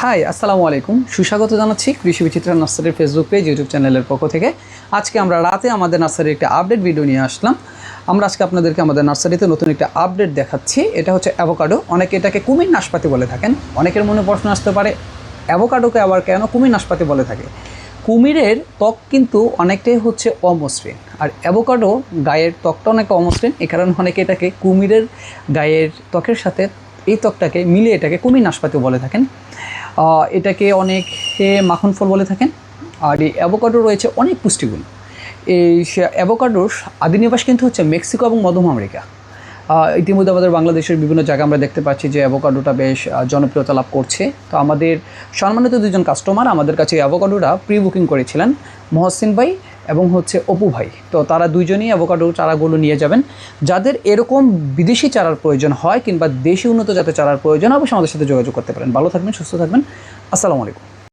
High আসসালামু আলাইকুম, সুস্বাগত জানাচ্ছি কৃষি বিচিত্রা নার্সারির ফেসবুক পেজ ইউটিউব চ্যানেলের পক্ষ থেকে। আজকে আমরা রাতে আমাদের নার্সারির একটা আপডেট ভিডিও নিয়ে আসলাম। আমরা আজকে আপনাদেরকে আমাদের নার্সারিতে নতুন একটা আপডেট দেখাচ্ছি। এটা হচ্ছে অ্যাভোকাডো। অনেকে এটাকে কুমির নাশপাতি বলে থাকেন। অনেকের মনে প্রশ্ন আসতে পারে অ্যাভোকাডোকে আবার কেন কুমির নাশপাতি বলে থাকে। কুমিরের ত্বক কিন্তু অনেকটাই হচ্ছে অমসৃণ, আর অ্যাভোকাডো গায়ের ত্বকটা অনেকটা অমসৃণ। এই কারণে অনেকে এটাকে কুমিরের গায়ের ত্বকের সাথে এই ত্বকটাকে মিলিয়ে এটাকে কুমির নাশপাতি বলে থাকেন। এটাকে অনেকে মাখন ফল বলে থাকেন। আর এই অ্যাভোকাডো রয়েছে অনেক পুষ্টিগুণ। এই অ্যাভোকাডোর আদিনিবাস কিন্তু হচ্ছে মেক্সিকো এবং মধ্য আমেরিকা। ইতিমধ্যে আমাদের বাংলাদেশের বিভিন্ন জায়গায় আমরা দেখতে পাচ্ছি যে অ্যাভোকাডোটা বেশ জনপ্রিয়তা লাভ করছে। তো আমাদের সম্মানিত দুজন কাস্টমার আমাদের কাছে অ্যাভোকাডোটা প্রি বুকিং করেছিলেন, মহসিন ভাই এবং হচ্ছে অপু ভাই। তো তারা দুইজনই অ্যাভোকাডো চারাগুলো নিয়ে যাবেন। যাদের এরকম বিদেশি চারার প্রয়োজন হয় কিংবা দেশি উন্নত জাতের চারার প্রয়োজন, অবশ্যই আমাদের সাথে যোগাযোগ করতে পারেন। ভালো থাকবেন, সুস্থ থাকবেন। আসসালামু আলাইকুম।